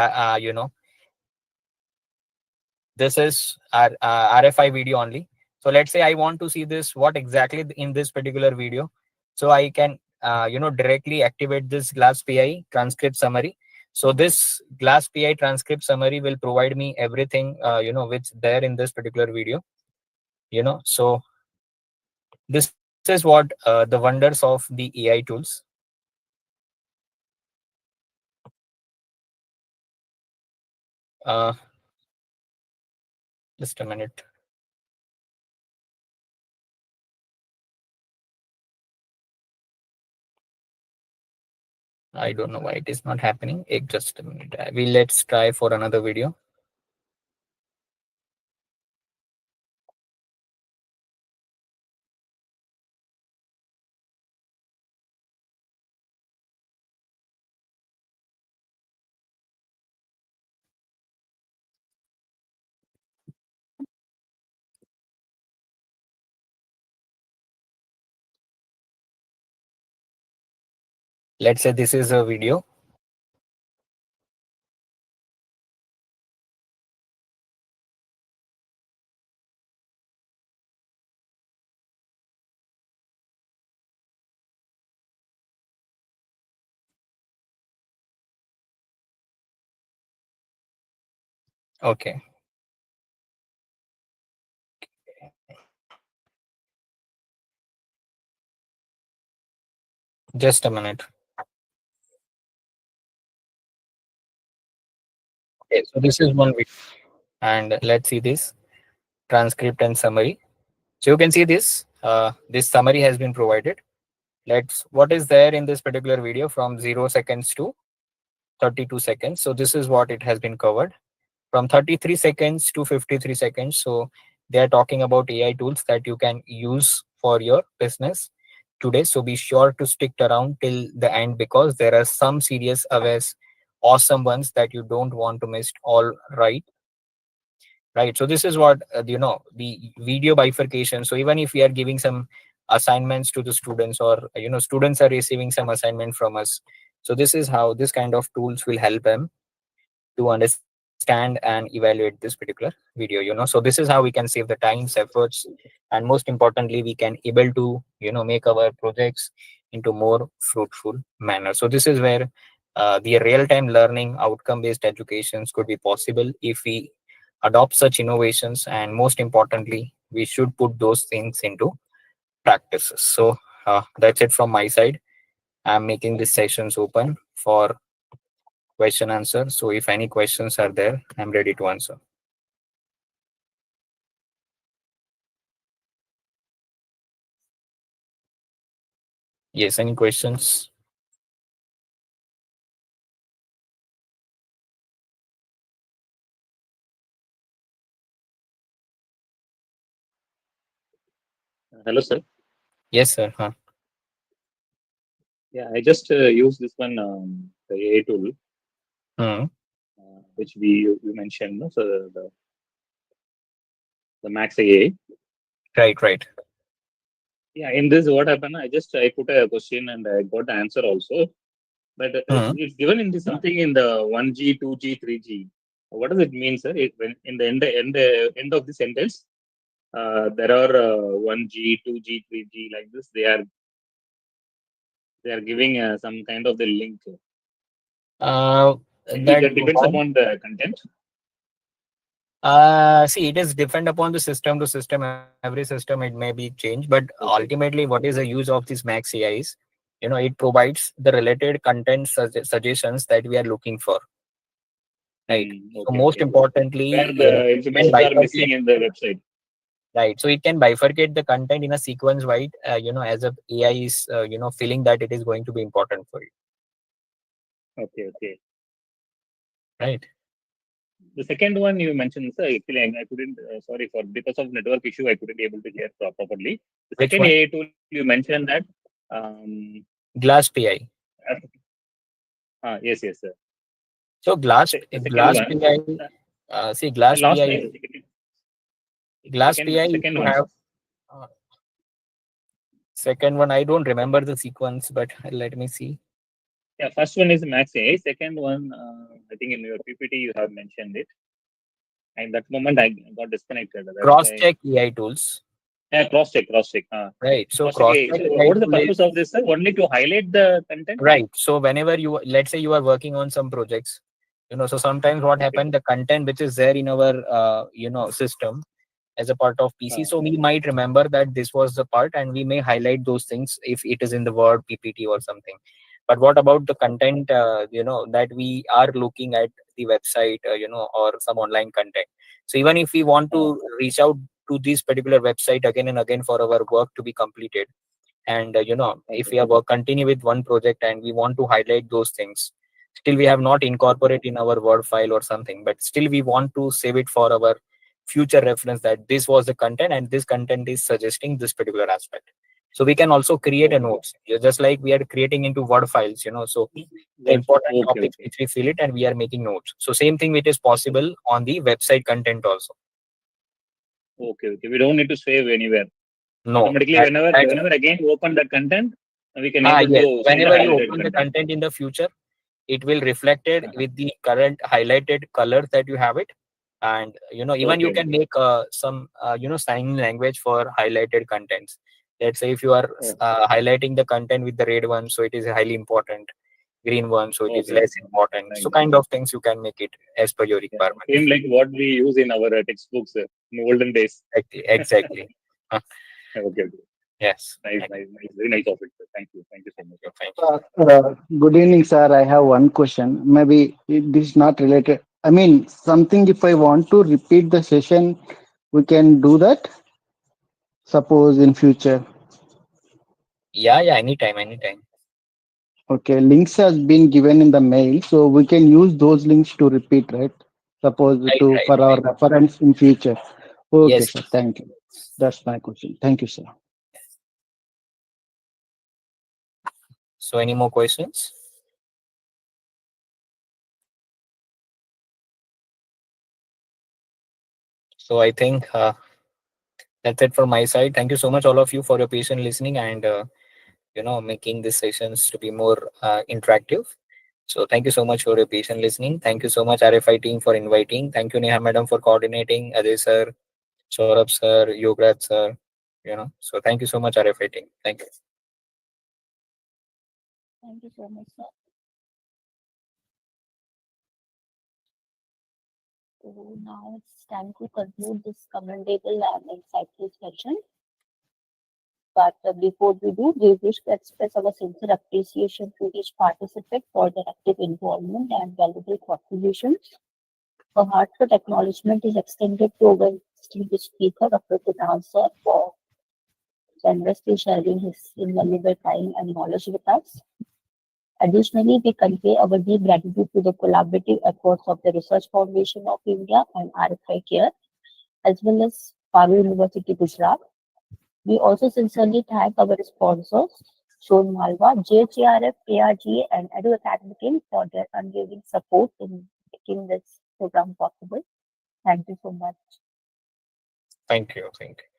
this is our RFI video only. So let's say I want to see this, what exactly in this particular video. So I can directly activate this GLASP PI transcript summary. So this GLASP PI transcript summary will provide me everything which there in this particular video. So this is what the wonders of the AI tools. Uh, just a minute. I don't know why it is not happening. Just a minute. We let's try for another video. Let's say this is a video. Okay. Just a minute. Okay, so this is one video, and let's see this transcript and summary. So you can see this. This summary has been provided. let's what is there in this particular video from 0 seconds to 32 seconds. So this is what it has been covered from 33 seconds to 53 seconds. So they are talking about AI tools that you can use for your business today. So be sure to stick around till the end because there are some serious awares, awesome ones that you don't want to miss. All right. Right. So this is what the video bifurcation. So even if we are giving some assignments to the students, or students are receiving some assignment from us, so this is how this kind of tools will help them to understand and evaluate this particular video. So this is how we can save the times, efforts, and most importantly we can able to make our projects into more fruitful manner. So this is where the real time learning outcome based educations could be possible if we adopt such innovations, and most importantly we should put those things into practices. So that's it from my side. I'm making these sessions open for question answer. So if any questions are there, I'm ready to answer. Yes, any questions? Hello, sir. Yes, sir. Huh. Yeah, I just use this one, the AI tool, Hmm. which you mentioned, no? So the Max AI. Right, right. Yeah, in this, what happened? I put a question and I got the answer also. But Hmm. it's given in the something in the 1G, 2G, 3G. What does it mean, sir? When in the end of the sentence, there are 1G, 2G, 3G like this. They are giving some kind of the link. Uh, Maybe that that depends one. upon the content. See, it is depend upon the system to system. Every system it may be changed, but Okay. ultimately, what is the use of this Max AI is, it provides the related content suggestions that we are looking for, right? So Okay, most okay. Where importantly, the it can informations are bifurcate. missing in the website. Right. So it can bifurcate the content in a sequence wide, as a AI is, feeling that it is going to be important for you. Okay, okay. Right. The second one you mentioned, sir, actually, I couldn't, sorry, for because of network issue, I couldn't able to hear properly. The Which second one? AI tool you mentioned that, um, Glass PI. yes, yes, sir. So The second Glass one, PI, uh, see Glass last PI, name, Glass PI, if second you one, have sir. second one, I don't remember the sequence, but let me see. Yeah, first one is Max AI. Second one, I think in your PPT you have mentioned it. And that moment I got disconnected. That's Cross why. check AI tools. Yeah, cross check, cross check. Right. So Cross check cross AI. check So AI what is the tool purpose is of this, sir? Only to highlight the content? right. So whenever let's say you are working on some projects, so sometimes what Okay. happened, the content which is there in our system as a part of PC. Uh, So we might remember that this was the part, and we may highlight those things if it is in the Word, PPT, or something. But what about the content, that we are looking at the website, or some online content? So even if we want uh, to reach out to this particular website again and again for our work to be completed, and if okay. we have continue with one project and we want to highlight those things, still we have not incorporated in our Word file or something, but still we want to save it for our future reference that this was the content and this content is suggesting this particular aspect. So we can also create a Okay. notes, just like we are creating into Word files, so the What? important Okay, topics okay. which we fill it and we are making notes. So same thing which is possible on the website content also. Okay, okay. We don't need to save anywhere. No, Automatically, that, that's whenever again open the content, we can able yes. to see the Whenever you highlighted open the content. content in the future, it will reflected Uh-huh. with the current highlighted colors that you have it. And even you Okay, can okay. make some sign language for highlighted contents. Let's say if you are Oh, highlighting the content with the red one, so it is highly important. Green one, so it is okay, less okay. important. So Nice. kind of things you can make it as per your Yeah, requirement. same like what we use in our textbooks in olden days. Exactly, exactly. Uh, Okay, okay. yes. Nice, Thank nice, nice. Very nice topic, sir. Thank you so much. you, thank you. Good evening, sir. I have one question. Maybe this is not related. I mean, something if I want to repeat the session, we can do that. Suppose in future. Yeah, yeah, anytime, anytime. Okay, links has been given in the mail, so we can use those links to repeat, right? Suppose Right, to right, for our right. reference in future. Okay, Yes. sir. Thank you. That's my question. Thank you, sir. So any more questions? So I think that's it from my side. Thank you so much, all of you, for your patient listening and making these sessions to be more interactive. So thank you so much for your patient listening. Thank you so much, RFI team, for inviting. Thank you, Neha madam, for coordinating. Ajay sir, Saurabh sir, Yograj sir. So thank you so much, RFI team. Thank you. Thank you so much, sir. So now it's time to conclude this commendable and insightful session. But before we do, we wish to express our sincere appreciation to each participant for their active involvement and valuable contributions. A heartfelt acknowledgement is extended to our distinguished speaker, Dr. Kunal sir, for generously sharing his invaluable time and knowledge with us. Additionally, we convey our deep gratitude to the collaborative efforts of the Research Foundation of India and RFI-CARE, as well as Paro University, Gujarat. We also sincerely thank our sponsors, Shon Malwa, JHRF, ARGA, and Edu Academy team for their unwavering support in making this program possible. Thank you so much. Thank you. Thank you.